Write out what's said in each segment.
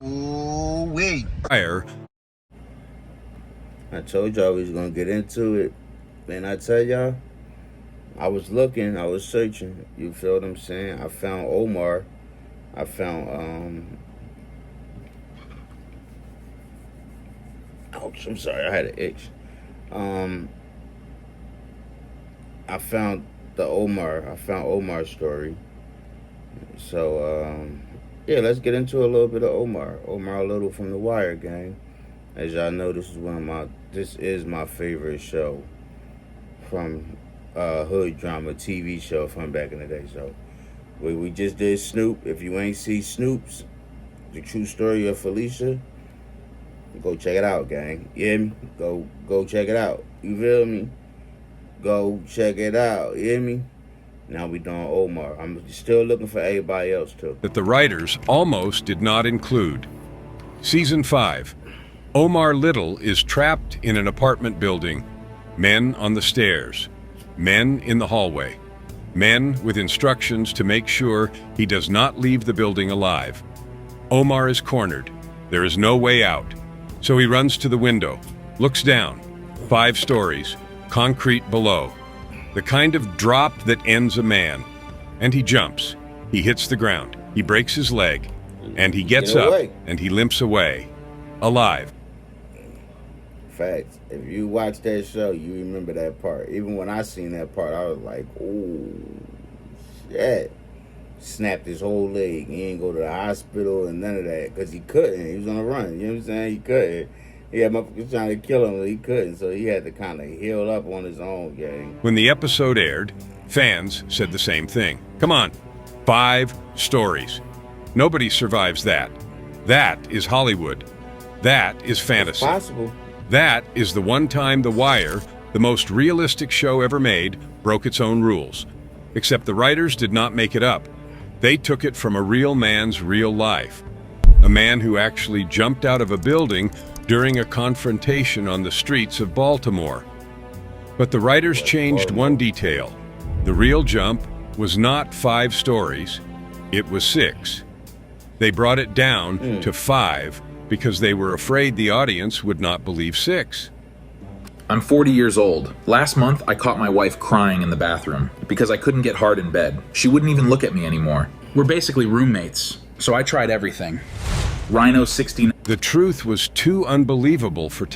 Ooh, wait. Fire. I told y'all we was gonna get into it. Man, I tell y'all, I was looking, I was searching. You feel what I'm saying? I found Omar. I found ouch, I'm sorry, I had an itch. Um I found I found Omar's story. So yeah, let's get into a little bit of Omar. Omar Little from The Wire, gang. As y'all know, this is my favorite show from hood drama TV show from back in the day. So we just did Snoop. If you ain't see Snoop's The True Story of Felicia, go check it out, gang. You hear me? Go check it out. You feel me? Go check it out. You hear me? Now we doing Omar. I'm still looking for everybody else too. That the writers almost did not include. Season 5. Omar Little is trapped in an apartment building. Men on the stairs. Men in the hallway. Men with instructions to make sure he does not leave the building alive. Omar is cornered. There is no way out. So he runs to the window, looks down. 5 stories, concrete below. The kind of drop that ends a man. And he jumps. He hits the ground. He breaks his leg. And he gets up and he limps away. Alive. Facts. If you watch that show, you remember that part. Even when I seen that part, I was like, oh, shit. Snapped his whole leg. He ain't go to the hospital and none of that. Because he couldn't. He was on the run. You know what I'm saying? He couldn't. He had motherfuckers trying to kill him, but he couldn't. So he had to kind of heal up on his own, gang. When the episode aired, fans said the same thing. Come on. 5 stories. Nobody survives that. That is Hollywood. That is fantasy. It's possible. That is the one time The Wire, the most realistic show ever made, broke its own rules. Except the writers did not make it up. They took it from a real man's real life. A man who actually jumped out of a building during a confrontation on the streets of Baltimore. But the writers changed one detail. The real jump was not 5 stories, it was 6. They brought it down to 5 because they were afraid the audience would not believe 6. I'm 40 years old. Last month, I caught my wife crying in the bathroom because I couldn't get hard in bed. She wouldn't even look at me anymore. We're basically roommates, so I tried everything. Rhino 69. The truth was too unbelievable for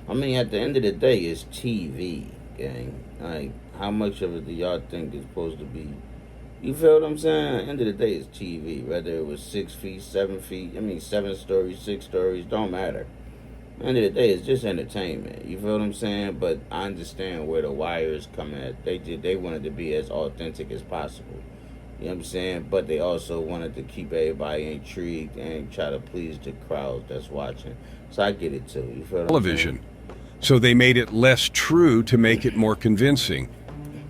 I mean, at the end of the day, it's TV, gang. Like, how much of it do y'all think is supposed to be? You feel what I'm saying? At the end of the day, it's TV. Whether it was 6 feet, 7 feet, 7 stories, 6 stories, don't matter. At the end of the day, it's just entertainment. You feel what I'm saying? But I understand where the wires come at. They wanted to be as authentic as possible. You know what I'm saying? But they also wanted to keep everybody intrigued and try to please the crowd that's watching. So I get it too. You feel what television. So they made it less true to make it more convincing.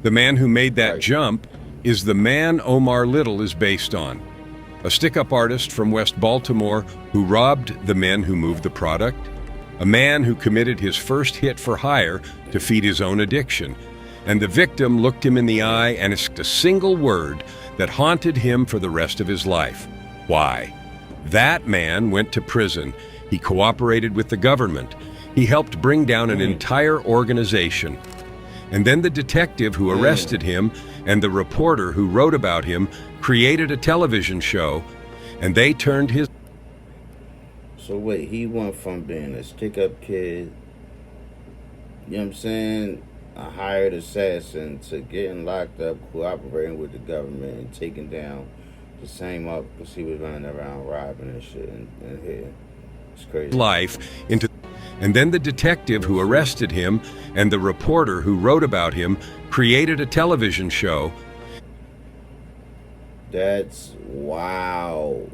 The man who made that jump is the man Omar Little is based on. A stick-up artist from West Baltimore who robbed the men who moved the product. A man who committed his first hit for hire to feed his own addiction. And the victim looked him in the eye and asked a single word that haunted him for the rest of his life. Why? That man went to prison. He cooperated with the government. He helped bring down an entire organization. And then the detective who arrested him and the reporter who wrote about him created a television show, and they turned his... So wait, he went from being a stick-up kid, you know what I'm saying, a hired assassin, to getting locked up, cooperating with the government, and taking down the same up because he was running around robbing and shit and hitting. It's crazy. Life into... And then the detective who arrested him and the reporter who wrote about him created a television show. That's wow.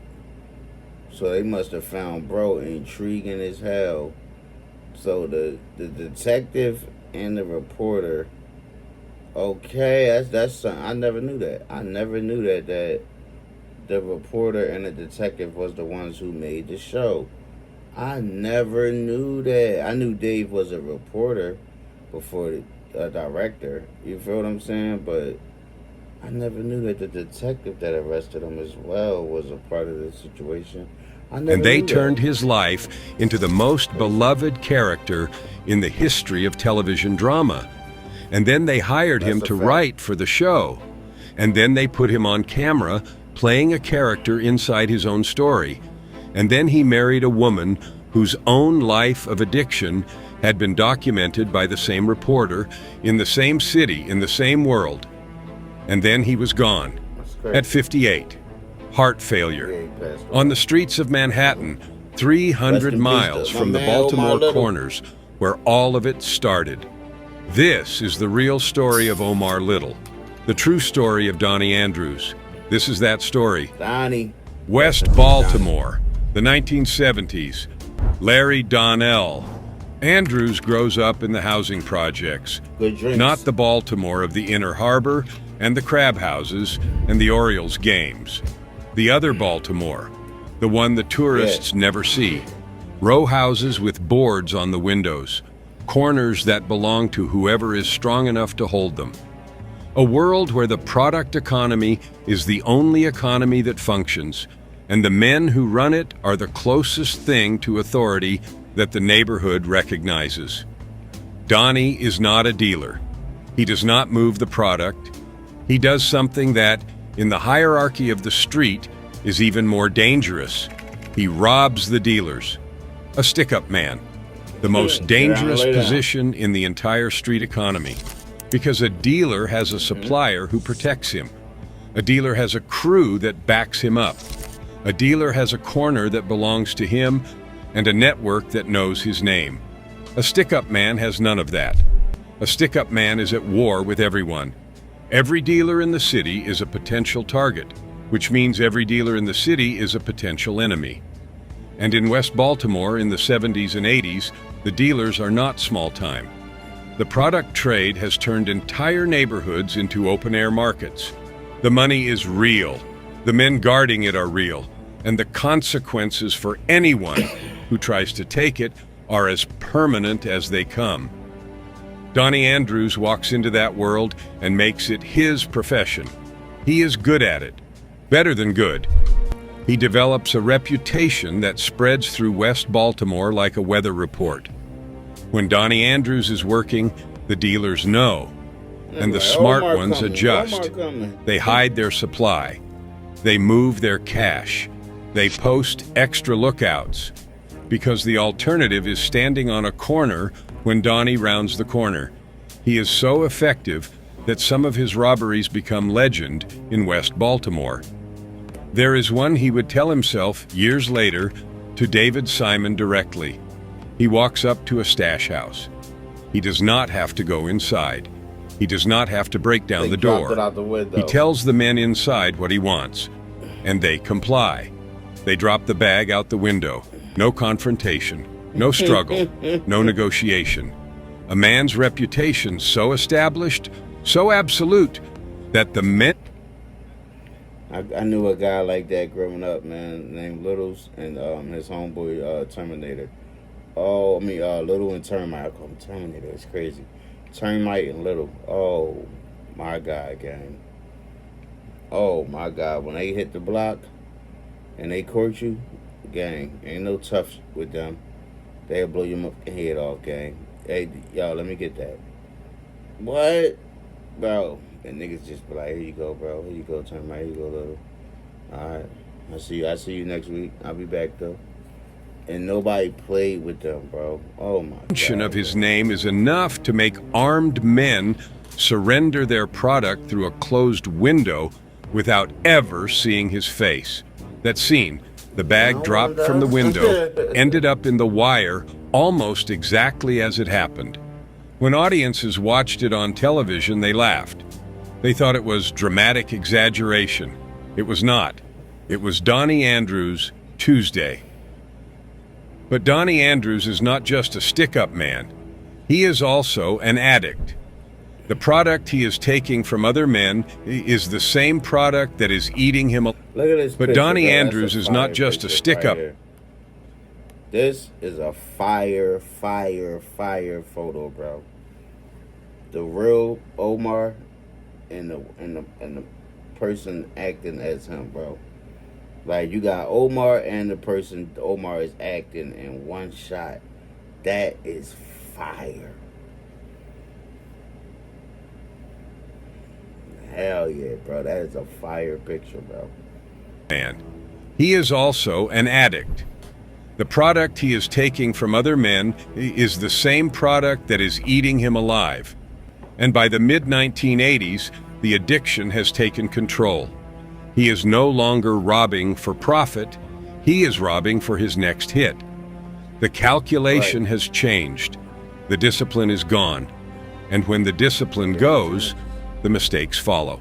So they must have found bro intriguing as hell. So the detective and the reporter, okay, that's something. I never knew that. I never knew that the reporter and the detective was the ones who made the show. I never knew that. I knew Dave was a reporter before a director. You feel what I'm saying? But I never knew that the detective that arrested him as well was a part of the situation. I never And they knew turned that. his life into the most beloved character in the history of television drama. And then they hired him That's a to fact. write for the show. And then they put him on camera playing a character inside his own story. And then he married a woman whose own life of addiction had been documented by the same reporter in the same city, in the same world. And then he was gone That's crazy. at 58. Heart Yeah, failure. he passed away. On the streets of Manhattan, Rest 300 in peace, miles though. from My the man, Baltimore Omar Little. corners, where all of it started. This is the real story of Omar Little, the true story of Donnie Andrews. This is that story. Donnie. West Baltimore, the 1970s. Larry Donnell. Andrews grows up in the housing projects, Good drinks. not the Baltimore of the Inner Harbor and the crab houses and the Orioles games. The other Baltimore, the one the tourists never see. Row houses with boards on the windows, corners that belong to whoever is strong enough to hold them. A world where the product economy is the only economy that functions, and the men who run it are the closest thing to authority that the neighborhood recognizes. Donnie is not a dealer. He does not move the product. He does something that, in the hierarchy of the street, is even more dangerous. He robs the dealers. A stick-up man. The most dangerous lay down. position in the entire street economy. Because a dealer has a supplier who protects him. A dealer has a crew that backs him up. A dealer has a corner that belongs to him and a network that knows his name. A stick-up man has none of that. A stick-up man is at war with everyone. Every dealer in the city is a potential target, which means every dealer in the city is a potential enemy. And in West Baltimore in the 70s and 80s, the dealers are not small-time. The product trade has turned entire neighborhoods into open-air markets. The money is real. The men guarding it are real. And the consequences for anyone who tries to take it are as permanent as they come. Donnie Andrews walks into that world and makes it his profession. He is good at it, better than good. He develops a reputation that spreads through West Baltimore like a weather report. When Donnie Andrews is working, the dealers know, and the Like, smart Omar ones coming, adjust. Omar coming. They hide their supply. They move their cash. They post extra lookouts. Because the alternative is standing on a corner when Donnie rounds the corner. He is so effective that some of his robberies become legend in West Baltimore. There is one he would tell himself years later to David Simon directly. He walks up to a stash house. He does not have to go inside. He does not have to break down They the dropped door. it out the window. He tells the men inside what he wants, and they comply. They drop the bag out the window. No confrontation, no struggle, no negotiation. A man's reputation so established, so absolute, that the men... I knew a guy like that growing up, man, named Littles, and his homeboy Terminator. Oh, I mean Little and Termite. I call him Terminator. It's crazy. Termite and Little. Oh my God, gang. Oh my God, when they hit the block and they court you, gang, ain't no tough with them. They'll blow your head off, gang. Hey, y'all, let me get that. What? Bro. And niggas just be like, here you go, bro. Here you go, Termite. Here you go, Little. Alright. I see you next week. I'll be back, though. And nobody played with them, bro. Oh, my mention God. of his name is enough to make armed men surrender their product through a closed window without ever seeing his face. That scene, the bag dropped from the window, ended up in the wire almost exactly as it happened. When audiences watched it on television, they laughed. They thought it was dramatic exaggeration. It was not. It was Donnie Andrews, Tuesday. But Donnie Andrews is not just a stick-up man. He is also an addict. The product he is taking from other men is the same product that is eating him. Look at this But picture, Donnie bro. That's Andrews a is not fire just a picture stick-up. here. This is a fire photo, bro. The real Omar and the person acting as him, bro. Like, you got Omar and the person Omar is acting in one shot. That is fire. Hell yeah, bro. That is a fire picture, bro. Man. He is also an addict. The product he is taking from other men is the same product that is eating him alive. And by the mid-1980s, the addiction has taken control. He is no longer robbing for profit. He is robbing for his next hit. The calculation has changed. The discipline is gone. And when the discipline goes, the mistakes follow.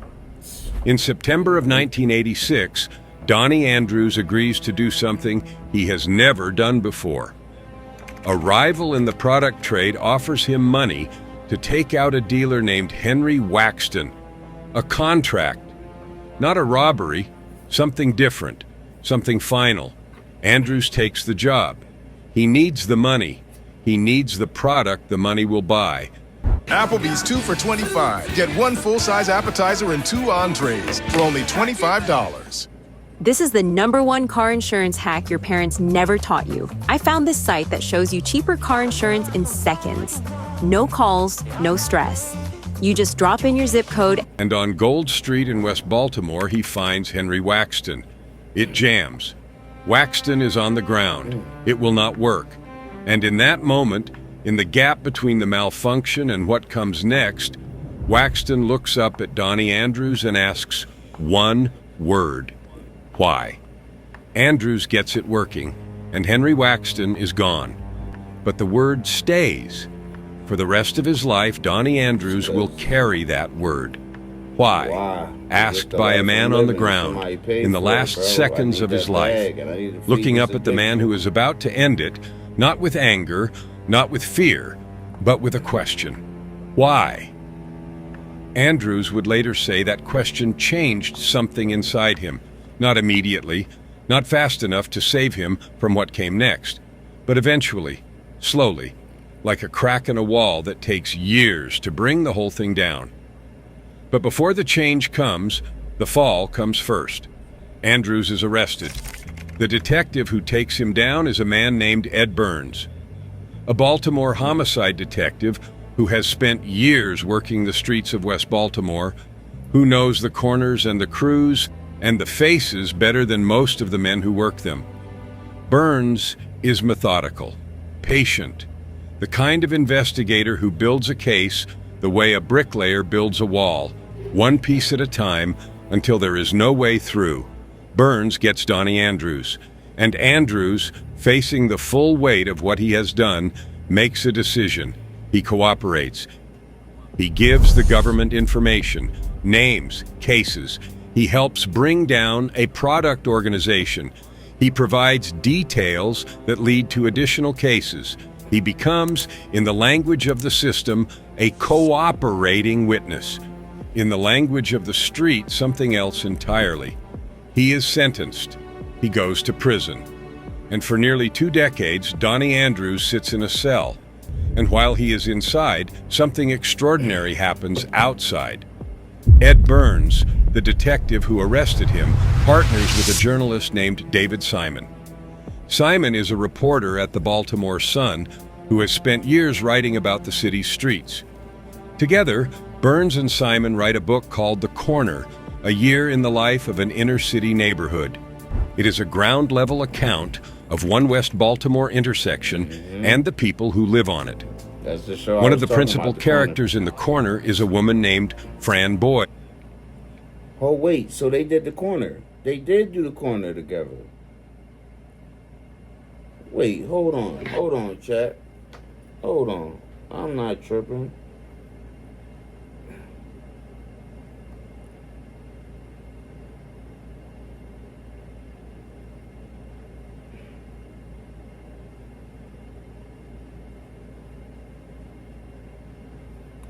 In September of 1986, Donnie Andrews agrees to do something he has never done before. A rival in the product trade offers him money to take out a dealer named Henry Waxton. A contract, not a robbery, something different, something final. Andrews takes the job. He needs the money. He needs the product the money will buy. Applebee's 2 for $25. Get 1 full-size appetizer and 2 entrees for only $25. This is the #1 car insurance hack your parents never taught you. I found this site that shows you cheaper car insurance in seconds. No calls, no stress. You just drop in your zip code. And on Gold Street in West Baltimore, he finds Henry Waxton. It jams. Waxton is on the ground. It will not work. And in that moment, in the gap between the malfunction and what comes next, Waxton looks up at Donnie Andrews and asks one word. Why? Andrews gets it working, and Henry Waxton is gone. But the word stays. For the rest of his life, Donnie Andrews will carry that word. Why? Asked by a man on the ground in the last seconds of his life, looking up at the man who is about to end it, not with anger, not with fear, but with a question. Why? Andrews would later say that question changed something inside him. Not immediately, not fast enough to save him from what came next, but eventually, slowly, like a crack in a wall that takes years to bring the whole thing down. But before the change comes, the fall comes first. Andrews is arrested. The detective who takes him down is a man named Ed Burns, a Baltimore homicide detective who has spent years working the streets of West Baltimore, who knows the corners and the crews and the faces better than most of the men who work them. Burns is methodical, patient, the kind of investigator who builds a case the way a bricklayer builds a wall, one piece at a time until there is no way through. Burns gets Donnie Andrews, and Andrews, facing the full weight of what he has done, makes a decision. He cooperates. He gives the government information, names, cases. He helps bring down a product organization. He provides details that lead to additional cases. He becomes, in the language of the system, a cooperating witness. In the language of the street, something else entirely. He is sentenced. He goes to prison. And for nearly 2 decades, Donnie Andrews sits in a cell. And while he is inside, something extraordinary happens outside. Ed Burns, the detective who arrested him, partners with a journalist named David Simon. Simon is a reporter at the Baltimore Sun who has spent years writing about the city's streets. Together, Burns and Simon write a book called The Corner, a year in the life of an inner-city neighborhood. It is a ground-level account of one West Baltimore intersection and the people who live on it. That's the show. One of the principal characters in The Corner is a woman named Fran Boyd. Oh, wait, so they did The Corner. They did do The Corner together. Wait, hold on, chat. Hold on. I'm not tripping.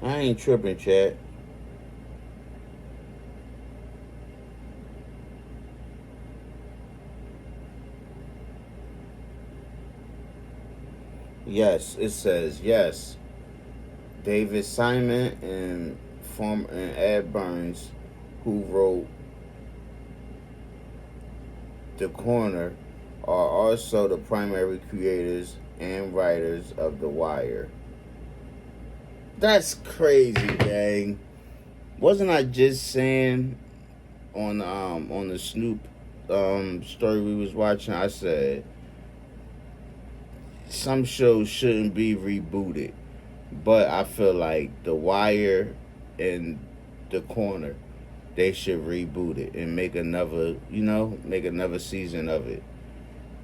I ain't tripping, chat. Yes, it says yes. David Simon and and Ed Burns, who wrote The Corner, are also the primary creators and writers of The Wire. That's crazy, gang. Wasn't I just saying on the Snoop story we was watching? I said some shows shouldn't be rebooted, but I feel like The Wire and The Corner, they should reboot it and make another season of it.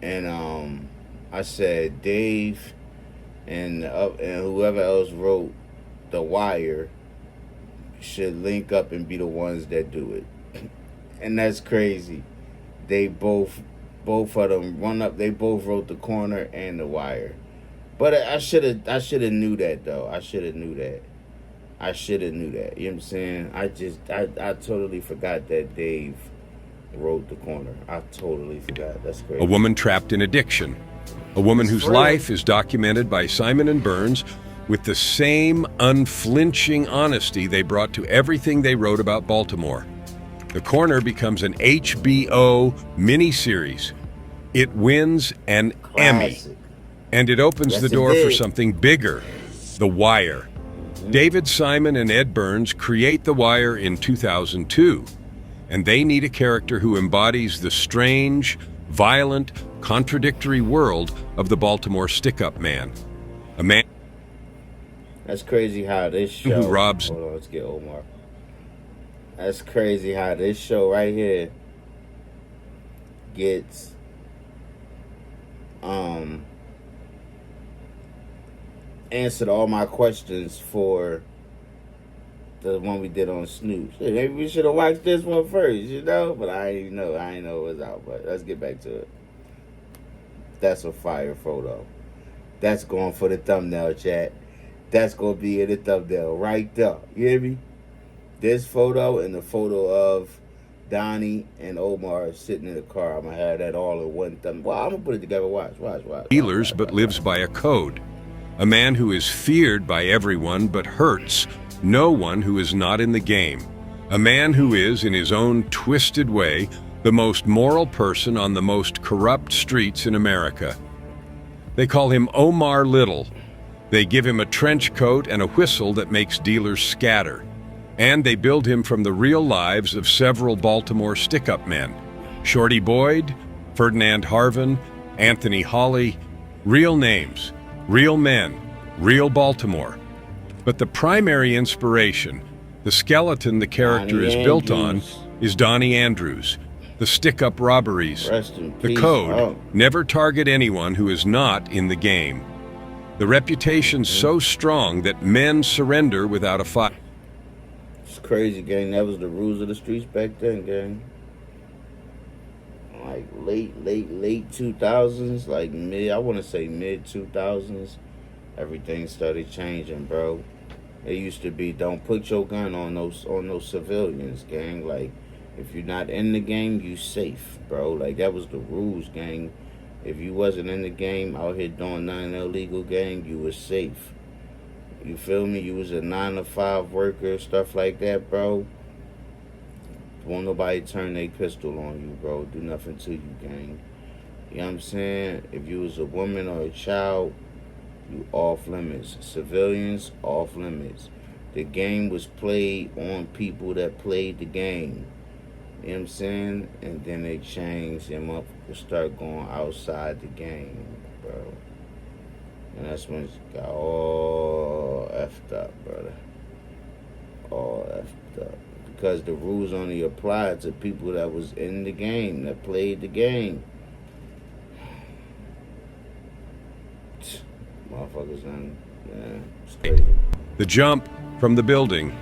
And I said Dave and whoever else wrote The Wire should link up and be the ones that do it. And that's crazy. They both of them run up. They both wrote The Corner and The Wire. But I should have knew that though. I should have knew that. You know what I'm saying? I totally forgot that Dave wrote The Corner. I totally forgot. That's crazy. A woman trapped in addiction. A woman whose life is documented by Simon and Burns with the same unflinching honesty they brought to everything they wrote about Baltimore. The Corner becomes an HBO miniseries. It wins an Emmy. And it opens the door for something bigger, The Wire. David Simon and Ed Burns create The Wire in 2002, and they need a character who embodies the strange, violent, contradictory world of the Baltimore stick-up man. A man That's crazy how this show... who robs... Hold on, let's get Omar. That's crazy how this show right here gets... answered all my questions for the one we did on Snoop. Shit, maybe we should have watched this one first, you know? But I ain't know it was out. But let's get back to it. That's a fire photo. That's going for the thumbnail, chat. That's going to be in the thumbnail right there. You hear me? This photo and the photo of Donnie and Omar sitting in the car. I'm going to have that all in one thumb. Well, I'm going to put it together. Watch. Dealers, but lives by a code. A man who is feared by everyone but hurts no one who is not in the game. A man who is, in his own twisted way, the most moral person on the most corrupt streets in America. They call him Omar Little. They give him a trench coat and a whistle that makes dealers scatter. And they build him from the real lives of several Baltimore stick-up men. Shorty Boyd, Ferdinand Harvin, Anthony Hawley, real names. Real men, real Baltimore. But the primary inspiration, the skeleton the character is built on, is Donnie Andrews. The stick-up robberies, the code, never target anyone who is not in the game. The reputation's so strong that men surrender without a fight. It's crazy, gang. That was the rules of the streets back then, gang. Like late 2000s, like I want to say mid 2000s, everything started changing, bro. It used to be, don't put your gun on those civilians, gang. Like, if you're not in the game, you safe, bro. Like, that was the rules, gang. If you wasn't in the game, out here doing nothing illegal, gang, you was safe. You feel me? You was a 9-to-5 worker, stuff like that, bro. Won't nobody turn their pistol on you, bro. Do nothing to you, gang. You know what I'm saying? If you was a woman or a child, you off limits. Civilians, off limits. The game was played on people that played the game. You know what I'm saying? And then they changed them up to start going outside the game, bro. And that's when it got all effed up, brother. All effed up. Because the rules only applied to people that was in the game, that played the game. Motherfuckers, it's crazy. The jump from the building,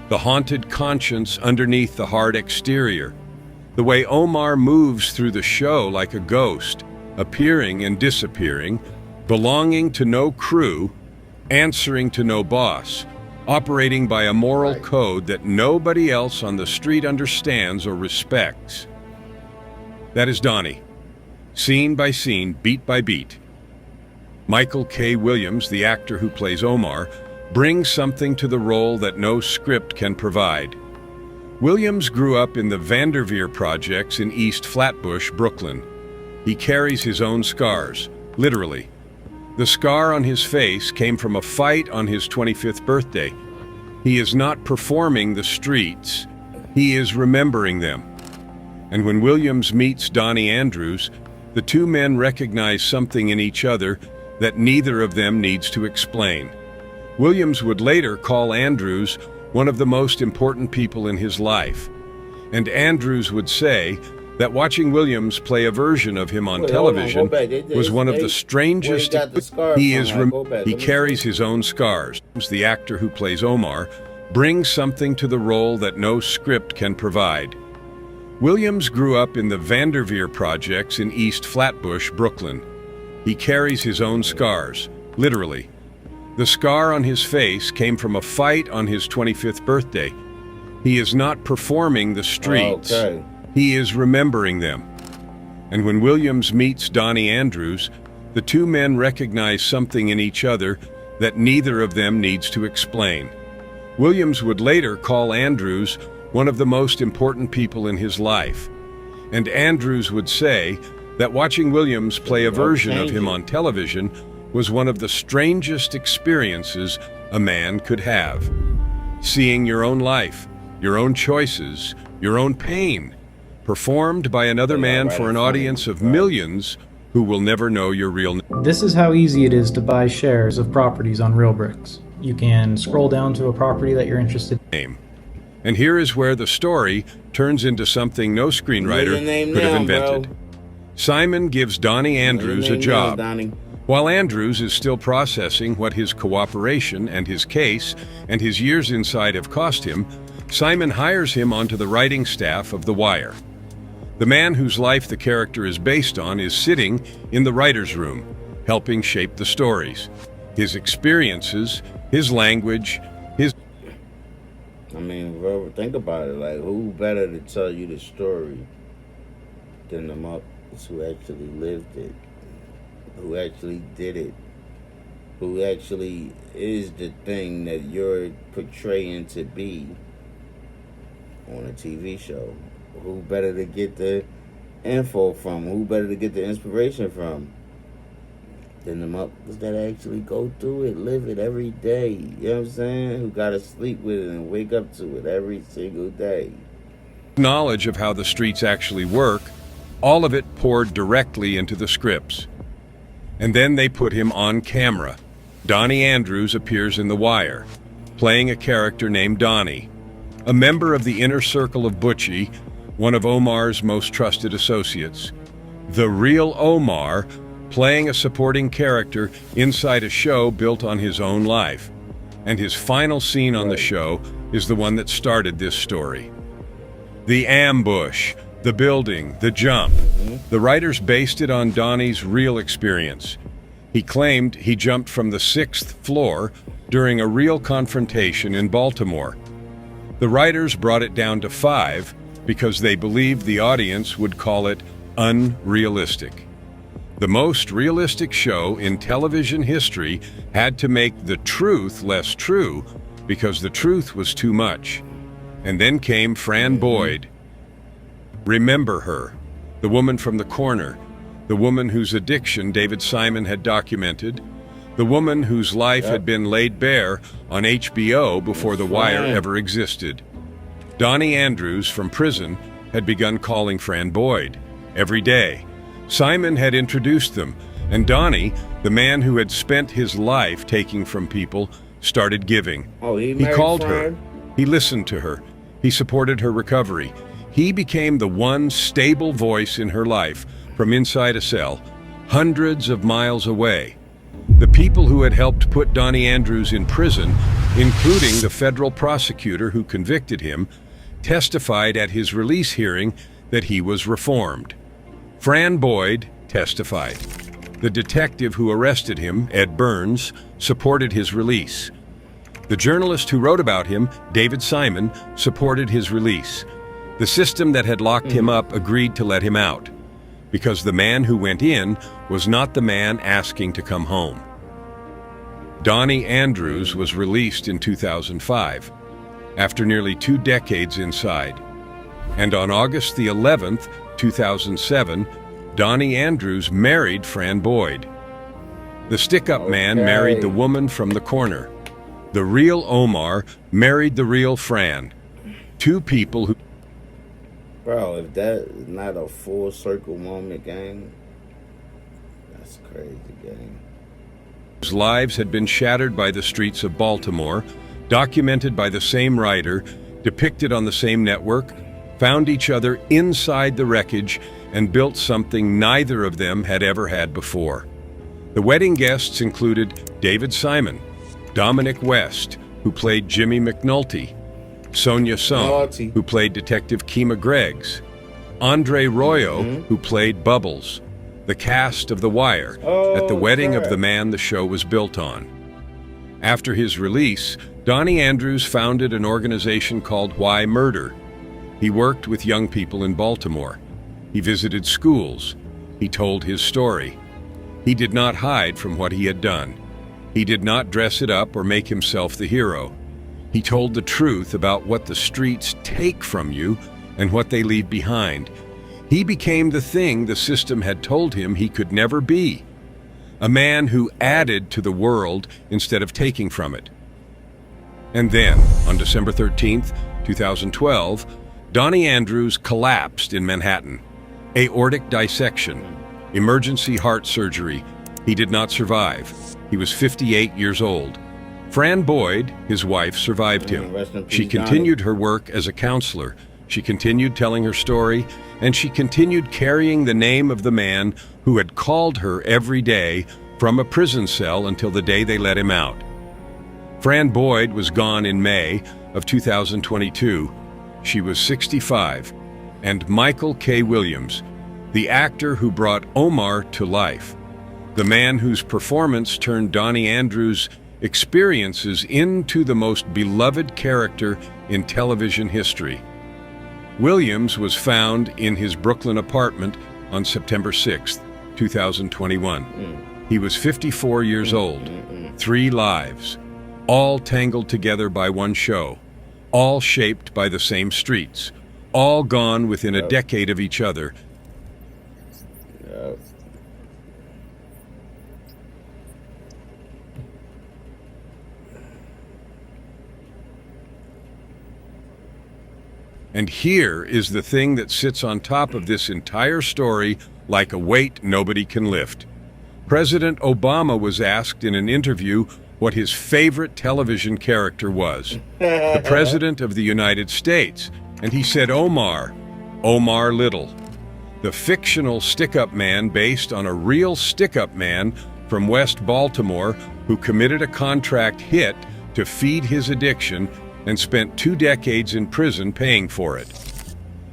the haunted conscience underneath the hard exterior. The way Omar moves through the show like a ghost, appearing and disappearing, belonging to no crew, answering to no boss. Operating by a moral code that nobody else on the street understands or respects. That is Donnie, scene by scene, beat by beat. Michael K. Williams, the actor who plays Omar, bring something to the role that no script can provide. Williams grew up in the Vanderveer projects in East Flatbush, Brooklyn. He carries his own scars, literally. The scar on his face came from a fight on his 25th birthday. He is not performing the streets, he is remembering them. And when Williams meets Donnie Andrews, the two men recognize something in each other that neither of them needs to explain. Williams would later call Andrews one of the most important people in his life. And Andrews would say that watching Williams play a version of him on television was one of the strangest. He carries his own scars. The actor who plays Omar brings something to the role that no script can provide. Williams grew up in the Vanderveer projects in East Flatbush, Brooklyn. He carries his own scars, literally. The scar on his face came from a fight on his 25th birthday. He is not performing the streets, he is remembering them. And when Williams meets Donnie Andrews, the two men recognize something in each other that neither of them needs to explain. Williams would later call Andrews one of the most important people in his life. And Andrews would say that watching Williams play a version of him on television was one of the strangest experiences a man could have. Seeing your own life, your own choices, your own pain, performed by another man for an audience of millions who will never know your real name. This is how easy it is to buy shares of properties on RealBricks. You can scroll down to a property that you're interested in. And here is where the story turns into something no screenwriter could have invented. Simon gives Donnie Andrews a job. While Andrews is still processing what his cooperation and his case and his years inside have cost him, Simon hires him onto the writing staff of The Wire. The man whose life the character is based on is sitting in the writer's room, helping shape the stories. His experiences, his language, his... I mean, bro, think about it. Like, who better to tell you the story than the Muppets who actually lived it, who actually did it, who actually is the thing that you're portraying to be on a TV show? Who better to get the info from? Who better to get the inspiration from than the Muppets that actually go through it, live it every day? You know what I'm saying? Who gotta sleep with it and wake up to it every single day. Knowledge of how the streets actually work, all of it poured directly into the scripts. And then they put him on camera. Donnie Andrews appears in The Wire, playing a character named Donnie, a member of the inner circle of Butchie, one of Omar's most trusted associates. The real Omar, playing a supporting character inside a show built on his own life. And his final scene on the show is the one that started this story. The ambush, the building, the jump. The writers based it on Donnie's real experience. He claimed he jumped from the 6th floor during a real confrontation in Baltimore. The writers brought it down to 5 because they believed the audience would call it unrealistic. The most realistic show in television history had to make the truth less true because the truth was too much. And then came Fran Boyd. Remember her, the woman from the corner, the woman whose addiction David Simon had documented, the woman whose life had been laid bare on HBO before The Wire ever existed. Donnie Andrews from prison had begun calling Fran Boyd every day. Simon had introduced them, and Donnie, the man who had spent his life taking from people, started giving. He called her, he listened to her, he supported her recovery. He became the one stable voice in her life from inside a cell, hundreds of miles away. The people who had helped put Donnie Andrews in prison, including the federal prosecutor who convicted him, testified at his release hearing that he was reformed. Fran Boyd testified. The detective who arrested him, Ed Burns, supported his release. The journalist who wrote about him, David Simon, supported his release. The system that had locked him up agreed to let him out, because the man who went in was not the man asking to come home. Donnie Andrews was released in 2005, after nearly 2 decades inside. And on August the 11th, 2007, Donnie Andrews married Fran Boyd. The stick-up man married the woman from the corner. The real Omar married the real Fran. 2 people who... Bro, if that is not a full circle moment, gang, that's crazy, gang. whose lives had been shattered by the streets of Baltimore, documented by the same writer, depicted on the same network, found each other inside the wreckage, and built something neither of them had ever had before. The wedding guests included David Simon, Dominic West, who played Jimmy McNulty, Sonia Song, who played Detective Kima Greggs, Andre Royo, who played Bubbles, the cast of The Wire, at the wedding of the man the show was built on. After his release, Donnie Andrews founded an organization called Why Murder. He worked with young people in Baltimore. He visited schools. He told his story. He did not hide from what he had done. He did not dress it up or make himself the hero. He told the truth about what the streets take from you and what they leave behind. He became the thing the system had told him he could never be. A man who added to the world instead of taking from it. And then, on December 13th, 2012, Donnie Andrews collapsed in Manhattan. Aortic dissection, emergency heart surgery. He did not survive. He was 58 years old. Fran Boyd, his wife, survived him. She continued her work as a counselor. She continued telling her story, and she continued carrying the name of the man who had called her every day from a prison cell until the day they let him out. Fran Boyd was gone in May of 2022. She was 65. And Michael K. Williams, the actor who brought Omar to life, the man whose performance turned Donnie Andrews' experiences into the most beloved character in television history. Williams was found in his Brooklyn apartment on September 6th, 2021. He was 54 years old, 3 lives, all tangled together by one show, all shaped by the same streets, all gone within a decade of each other. And here is the thing that sits on top of this entire story like a weight nobody can lift. President Obama was asked in an interview what his favorite television character was. The President of the United States. And he said Omar Little, the fictional stick-up man based on a real stick-up man from West Baltimore who committed a contract hit to feed his addiction and spent 2 decades in prison paying for it.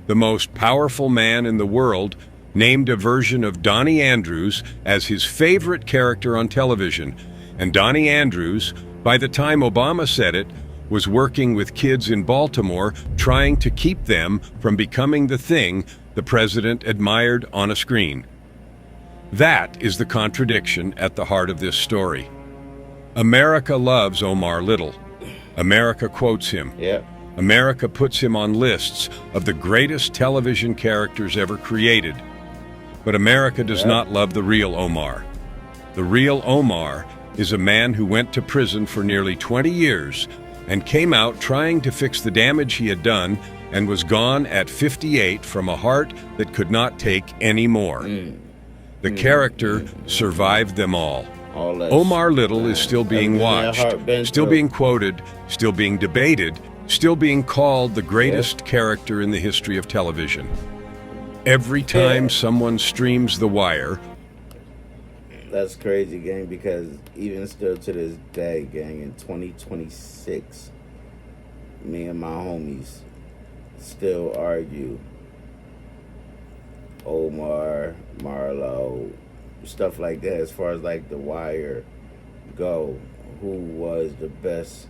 The most powerful man in the world named a version of Donnie Andrews as his favorite character on television, and Donnie Andrews, by the time Obama said it, was working with kids in Baltimore trying to keep them from becoming the thing the president admired on a screen. That is the contradiction at the heart of this story. America loves Omar Little. America quotes him. America puts him on lists of the greatest television characters ever created. But America does not love the real Omar. The real Omar is a man who went to prison for nearly 20 years and came out trying to fix the damage he had done and was gone at 58 from a heart that could not take any more. The character survived them all. Omar Little is still being watched, still being quoted, still being debated, still being called the greatest character in the history of television. Every time someone streams The Wire... That's crazy, gang, because even still to this day, gang, in 2026, me and my homies still argue Omar, Marlo, stuff like that, as far as like The Wire go, who was the best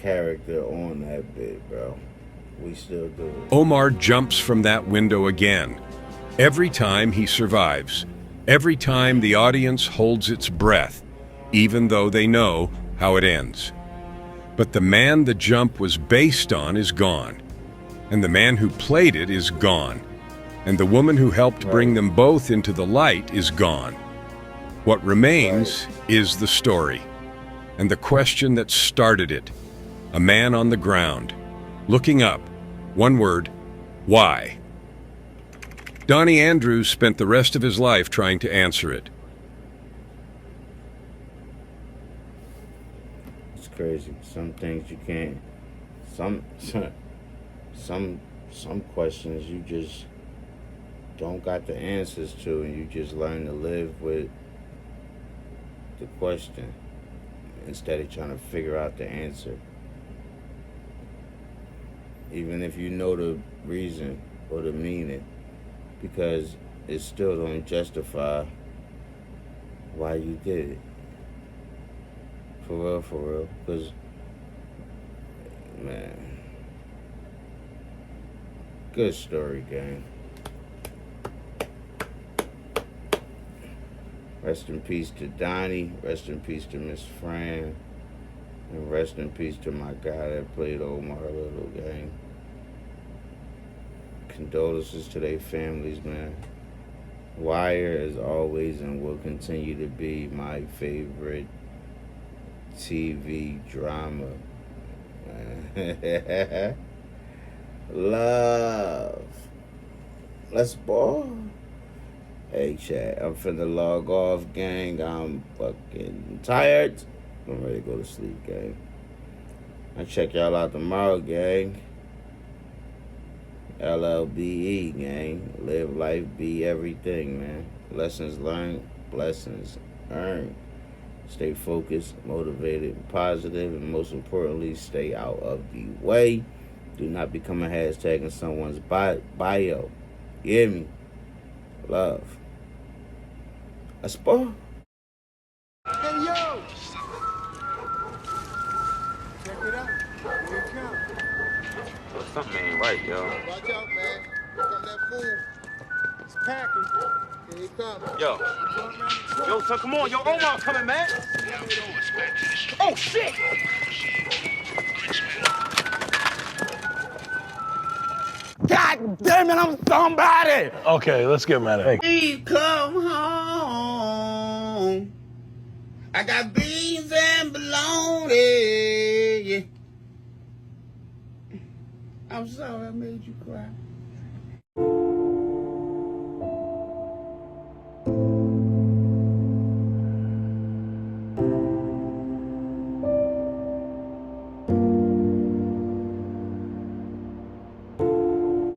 character on that bit, bro. We still do it. Omar jumps from that window again. Every time he survives, every time the audience holds its breath, even though they know how it ends. But the man the jump was based on is gone, and the man who played it is gone, and the woman who helped bring them both into the light is gone. What remains is the story, and the question that started it. A man on the ground, looking up, one word, why? Donnie Andrews spent the rest of his life trying to answer it. It's crazy. Some things you can't. Some questions you just don't got the answers to, and you just learn to live with the question instead of trying to figure out the answer. Even if you know the reason or the meaning, because it still don't justify why you did it. For real. Because, man, good story, gang. Rest in peace to Donnie, rest in peace to Miss Fran, and rest in peace to my guy that played Omar'S little gang. Condolences to their families, man. Wire is always and will continue to be my favorite TV drama. Love. Let's ball. Hey, chat, I'm finna log off, gang. I'm fucking tired. I'm ready to go to sleep, gang. I'll check y'all out tomorrow, gang. LLBE, gang. Live life, be everything, man. Lessons learned, blessings earned. Stay focused, motivated, positive, and most importantly, stay out of the way. Do not become a hashtag in someone's bio. You hear me? Love. A spar. Hey, yo! Check it out. Here it comes. Something ain't right, yo. Watch out, man. Here come that fool. It's packing. Here he comes. Yo, son, come on. Yo, Omar'S coming, man. Oh, shit! God damn it, I'm somebody! Okay, let's get him out of here. Please come home. I got beans and bologna. I'm sorry I made you cry.